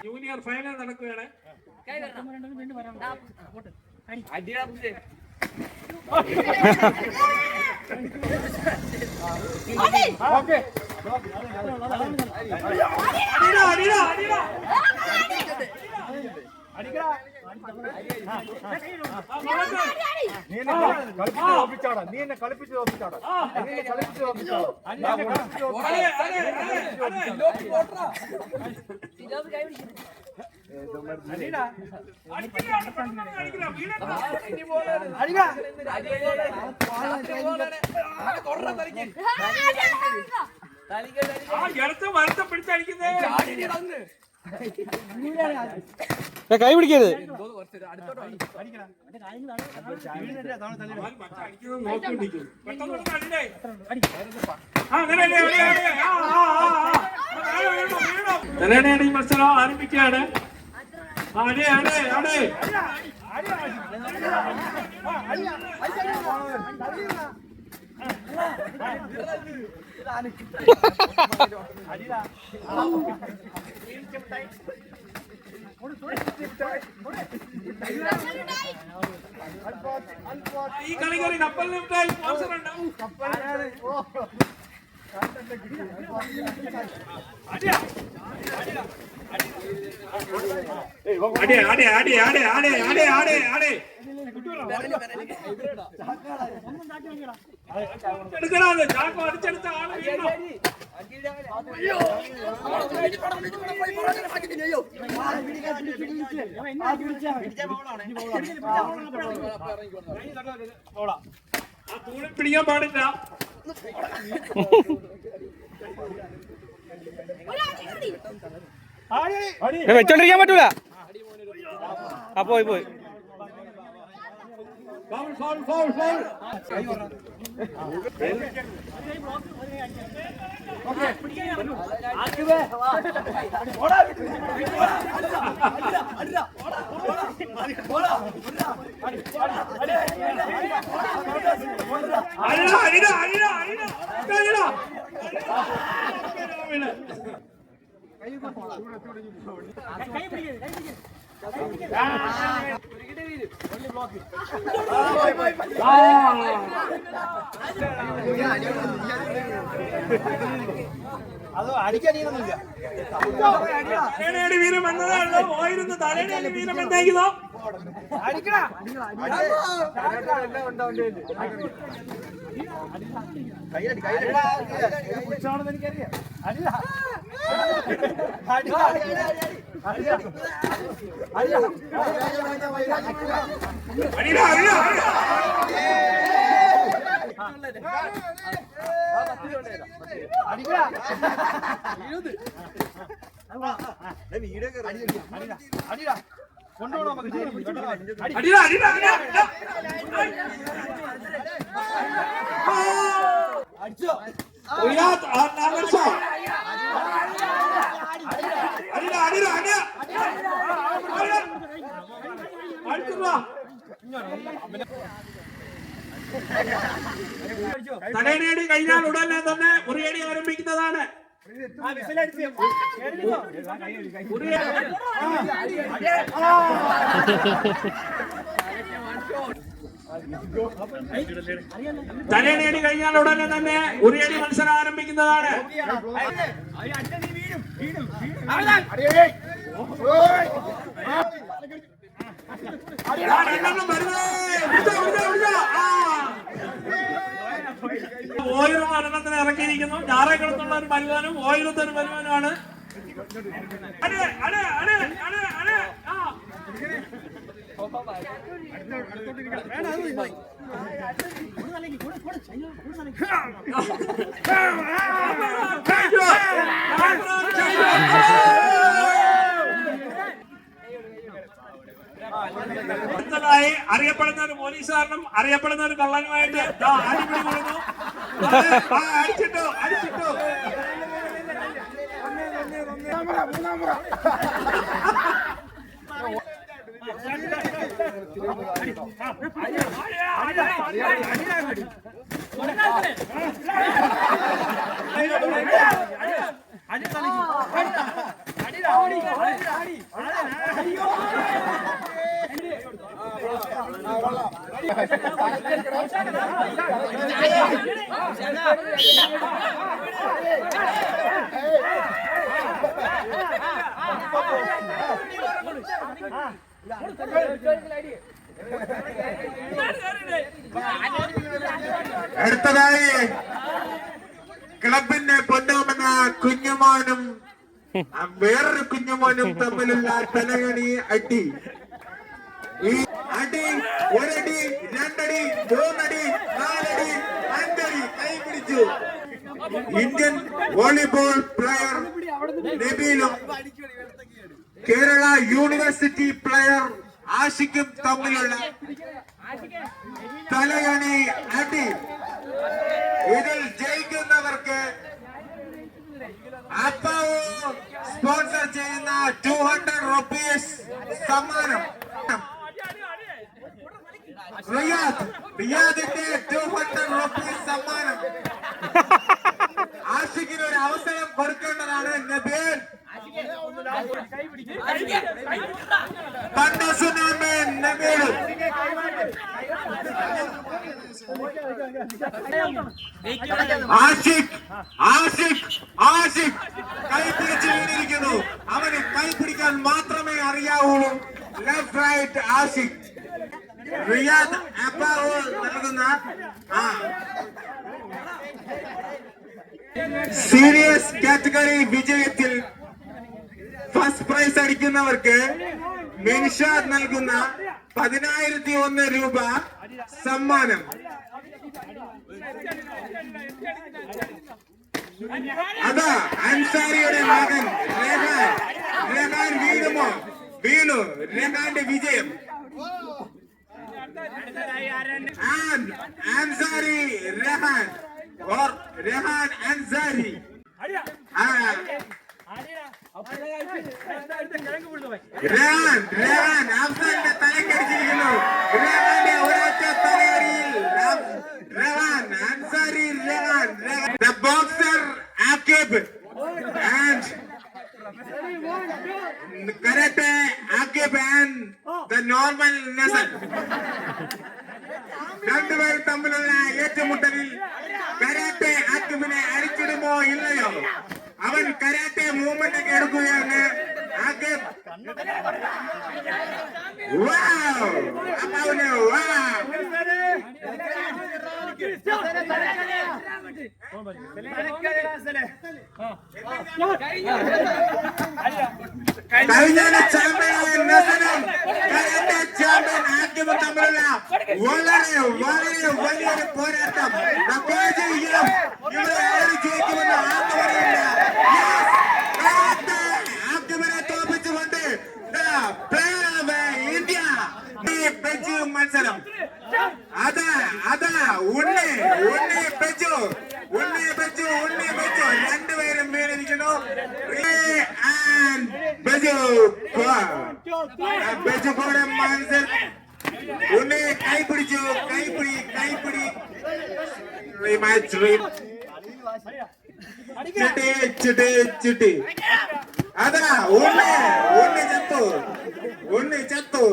Junior final നടക്കുകയാണ്. നീ എന്നെ കളിപ്പിച്ച് തോപ്പിച്ചാടാ. കൈ പിടിക്കരുത്. മത്സരം ആരംഭിക്കുകയാണ്. ഈ കളിക്കാരി കപ്പലിന് സ്പോൺസർ ഉണ്ടാവും. എടുക്കണത് ചാക്കോ അടിച്ചെടുത്ത ആള് വീണോ? ആ തൂണിൽ പിടിക്കാൻ പാടില്ല. വെച്ചോണ്ടിരിക്കാൻ പറ്റൂല. ആ പോയി പോയി. അതോ അടിക്കാനൊന്നുമില്ല. വീരം എന്നതാണല്ലോ പോയിരുന്നു. തലേണി വീരം എന്തായിരിക്കുന്നോ? കുച്ചാണെന്ന് എനിക്കറിയാം. കൊണ്ടുപോകണം അടിച്ചോ തലേണി കഴിഞ്ഞാൽ ഉടനെ തന്നെ ഉറിയടി ആരംഭിക്കുന്നതാണ്. തലേണി കഴിഞ്ഞാൽ ഉടനെ തന്നെ ഉറിയടി മത്സരം ആരംഭിക്കുന്നതാണ്. ഓയിലും മരണത്തിന് ഇറക്കിയിരിക്കുന്നു. ഞാറേക്കുളത്തുള്ള ഒരു മരുവാനും ഓയിലത്തെ ഒരു മരുവാനുമാണ്. അടുത്തതായി അറിയപ്പെടുന്ന ഒരു പോലീസുകാരനും അറിയപ്പെടുന്ന ഒരു കള്ളനുമായിട്ട് അടിപിടി കൊടുക്കുന്നു. അടിച്ചിട്ടു അടിച്ചിട്ടു. അടുത്തതായി ക്ലബിന്റെ പൊന്നോമെന്ന കുഞ്ഞുമോനും വേറൊരു കുഞ്ഞുമോനും തമ്മിലുള്ള തലകണി അടി. ഈ അടി ഒരടി, രണ്ടടി, മൂന്നടി, നാലടി, അഞ്ചടി കൈ പിടിച്ചു. ഇന്ത്യൻ വോളിബോൾ പ്ലെയർ നബീലും കേരള യൂണിവേഴ്സിറ്റി പ്ലെയർ ആഷിഖും തമ്മിലുള്ള തലയണി അടി. ഇതിൽ ജയിക്കുന്നവർക്ക് അപ്പാവോ സ്പോൺസർ ചെയ്യുന്ന 200 റുപ്പീസ് സമ്മാനം. റിയാദിന്റെ 200 റുപ്പീസ് സമ്മാനം. ആഷിഖിന് ഒരു അവസരം കൊടുക്കേണ്ടതാണ്. നബീൽ ആഷിഖ് ആഷിഖ് ആഷിഖ് കൈ പിടിച്ച് വീണിരിക്കുന്നു. അവന് കൈ പിടിക്കാൻ മാത്രമേ അറിയാവൂ. Left right Ashiq. റിയാദ് അപ്പാവോ നൽകുന്ന സീരിയസ് കാറ്റഗറി വിജയത്തിൽ ഫസ്റ്റ് പ്രൈസ് അടിക്കുന്നവർക്ക് മിൻഷാദ് നൽകുന്ന 10,001 രൂപ സമ്മാനം. അതാ അൻസാരിയുടെ മകൻ റെഹാൻ. റെഹാൻ വീണുമോ? വീണു. റെഹാന്റെ വിജയം. അൻസാരി റെഹാൻ or റെഹാൻ അൻസാരി. റെഹാൻ അഫ്സാന്റെ തലക്കടിച്ചിരിക്കുന്നു. റെഹാന്റെ ഒരൊറ്റ തലയടിയിൽ Rehan Ansari Rehan. The boxer Akib and karate Akib and the normal Nasal. രണ്ടുപേരും തമ്മിലുള്ള ഏറ്റുമുട്ടലിൽ കരാട്ടെ ആക്കിബിനെ അടിച്ചിടുമോ ഇല്ലയോ? അവൻ കരാട്ടെ മൂവ്മെന്റ് ഒക്കെ എടുക്കുകയാണ്. ആക്കിബ് കഴിഞ്ഞ ചാമ്പ്യനായ നസലും കരാട്ടെ ചാമ്പ്യൻ ആക്കിബും തമ്മിലുള്ള വളരെ വളരെ വലിയൊരു പോരാട്ടം. ഇവിടെ ആര് ജയിക്കുമെന്ന് ആർക്കും അറിയില്ല. ആക്കിബിനെ തോപ്പിച്ചുകൊണ്ട് ഇന്ത്യ ബെജു മത്സരം. അതാ അതാ ഉണ്ണി ഉണ്ണി ബെജു ഉണ്ണി ബെജു ഉണ്ണി ബെജു രണ്ടുപേരും വീണിരിക്കുന്നു. ബെജു ബെജു കൂടെ മത്സരം. ഉണ്ണി കൈ പിടിച്ചു. കൈപ്പിടി കൈപ്പിടി. ചിട്ടി ചിട്ടി ചിട്ടി. അതാ ഉണ്ണി ഉണ്ണി ചത്തു. ഉണ്ണി ചത്തു.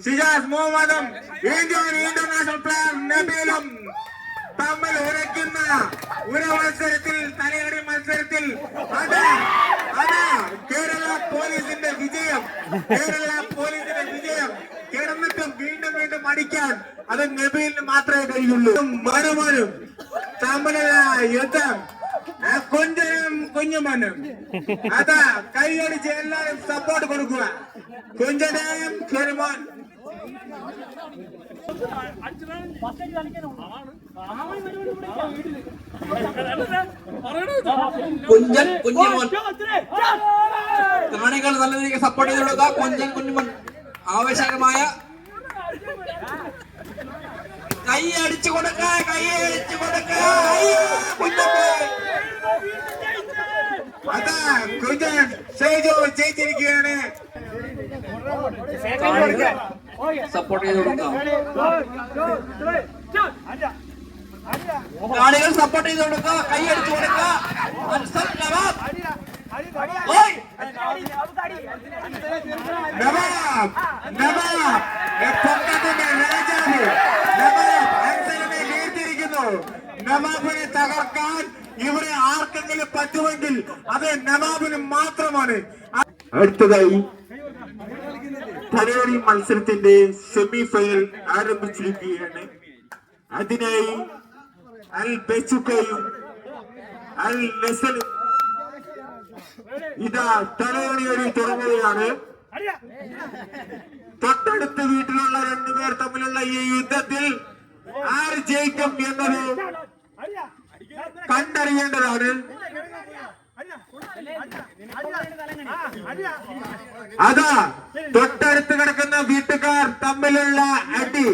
ഷിജാസ് മുഹമ്മദും ഇന്ത്യൻ ഇന്റർനാഷണൽ പ്ലെയർ നബീലും തമ്മിൽ ഉരയ്ക്കുന്ന ഒരു മത്സരത്തിൽ, തലയടി മത്സരത്തിൽ അതാ അതാ കേരള പോലീസിന്റെ വിജയം. കേരള പോലീസിന്റെ വിജയം. കിടന്നിട്ടും വീണ്ടും വീണ്ടും അടിക്കാൻ അത് നബീലിന് മാത്രമേ കഴിയുള്ളൂ. മരുമോനും തമ്മിലുള്ള യുദ്ധം. കുഞ്ചനും കുഞ്ഞുമോനും. അതാ കൈയടിച്ച് എല്ലാവരും സപ്പോർട്ട് കൊടുക്കുക. കുഞ്ചനും കുഞ്ഞുമോൻ. കുഞ്ചൻ കുഞ്ഞുമോൻ കാണികൾ നല്ല രീതിക്ക് സപ്പോർട്ട് ചെയ്ത് കൊടുക്കുക. കുഞ്ചൻ കുഞ്ഞുമോൻ ആവേശകരമായ കൈ അടിച്ചു കൊടുക്കുക. അതാ കുഞ്ചൻ ഷൈജു ജയിച്ചിരിക്കുകയാണ്. സപ്പോർട്ട് ചെയ്ത് കൊടുക്കുക. കാണികൾ സപ്പോർട്ട് ചെയ്ത് കൊടുക്കുക. കൈ അടിച്ചു കൊടുക്കുക. അൻസർ നവാബ് പൊക്കത്തിന്റെ രാജാവ് നവാബ് അൻസറിനെ വീഴ്ത്തിയിരിക്കുന്നു. നവാബിനെ തകർക്കാൻ ഇവിടെ ആർക്കെങ്കിലും പറ്റുമെങ്കിൽ അത് നവാബിന് മാത്രമാണ്. അടുത്തതായി തലയോടി മത്സരത്തിന്റെ സെമി ഫൈനൽ ആരംഭിച്ചിരിക്കുകയാണ്. അതിനായി അൽ ബെച്ചുക്കയും അൽ നസലും ഇതാ തലയോടി തുടങ്ങുകയാണ്. തൊട്ടടുത്ത വീട്ടിലുള്ള രണ്ടുപേർ തമ്മിലുള്ള ഈ യുദ്ധത്തിൽ ആര് ജയിക്കും എന്നത് കണ്ടറിയേണ്ടതാണ്. അതാ തൊട്ടടുത്ത് കിടക്കുന്ന വീട്ടുകാർ തമ്മിലുള്ള അടി,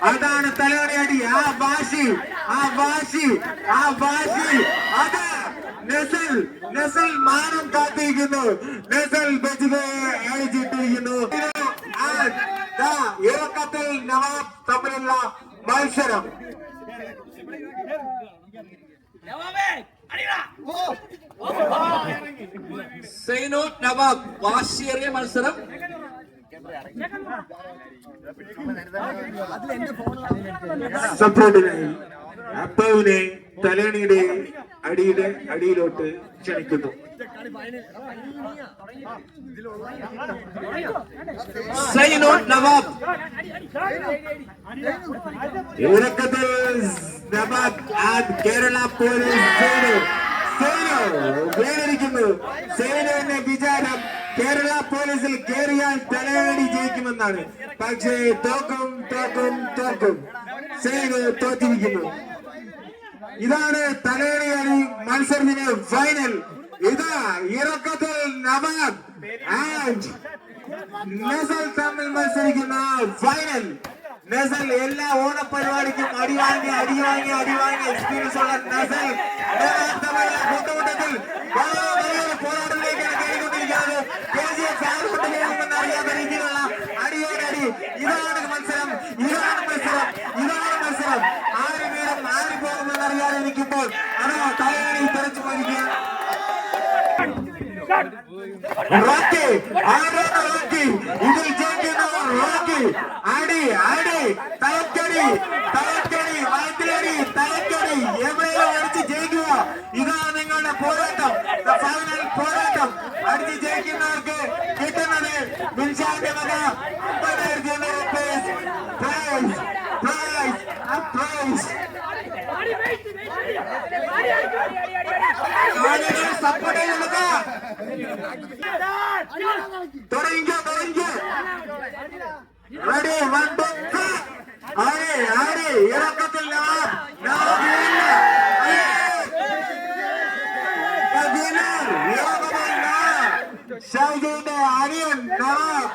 അതാണ് തലയോടി അടി. ആ വാശി അതാ നസൽ മാനം കാത്തിരിക്കുന്നു. നസൽ ബെജിബയെ അഴിച്ചിട്ടിരിക്കുന്നു. ഇറക്കത്തിൽ നവാബ് തമ്മിലുള്ള മത്സരം. സൈനു നവാബ് വാശിയേറിയ മത്സരം. സപ്പോർട്ടിനായി അപ്പുവിനെ തലേണിയുടെ അടിയിലോട്ട് ക്ഷണിക്കുന്നു. സൈനു നവാബ് ഇറക്കത്തിൽ നവാബ് ആൻഡ് കേരള പോലീസ് വീണിരിക്കുന്നു. സേനുവിന്റെ വിചാരം കേരള പോലീസിൽ കയറിയാൽ തലവേടി ജയിക്കുമെന്നാണ്. പക്ഷേ തോക്കും. സേനു തോറ്റിരിക്കുന്നു. ഇതാണ് തലവേടി മത്സരത്തിന് ഫൈനൽ. ഇതാ ഇറക്കത്തിൽ നവാബ് ആൻഡ് നസൽ തമ്മിൽ മത്സരിക്കുന്ന ഫൈനൽ. നസൽ എല്ലാ ഓണപരിപാടിക്കും അടി വാങ്ങി എക്സ്പീരിയൻസ് ഉള്ള നസൽ കൂട്ടുകൂട്ടത്തിൽ പോരാട്ടത്തിലേക്കാണ് കയറിക്കൊണ്ടിരിക്കുന്നത്. കൊണ്ടുപോകുമെന്ന് അറിയാത്ത രീതിയിലുള്ള അടിയോടടി. ഇതാണ് മത്സരം. ആര് വീടും ആര് പോകുമെന്ന് അറിയാതെ ഇരിക്കുമ്പോൾ അതാ തലവേടി തെരച്ചു പോയിരിക്കുക. റോക്കി ഇതിൽ ജയിക്കുന്ന റോക്കി. അടി തലക്കടി വയറ്റിലടി എവിടെയോ അടിച്ച് ജയിക്കുക. ഇതാണ് നിങ്ങളുടെ പോരാട്ടം. ഫൈനൽ പോരാട്ടം. അടിച്ച് ജയിക്കുന്നവർക്ക് കിട്ടുന്നത് മിൻഷാന്റെ വക 50,000 പ്രൈസ്. സപ്പോർട്ട് ചെയ്യുക. തുടങ്ങിക്കോ. റെഡി 1 2 ആടി ഇറക്കത്തിൽ ഷൈജുവിന്റെ അനിയൻ നവാബ്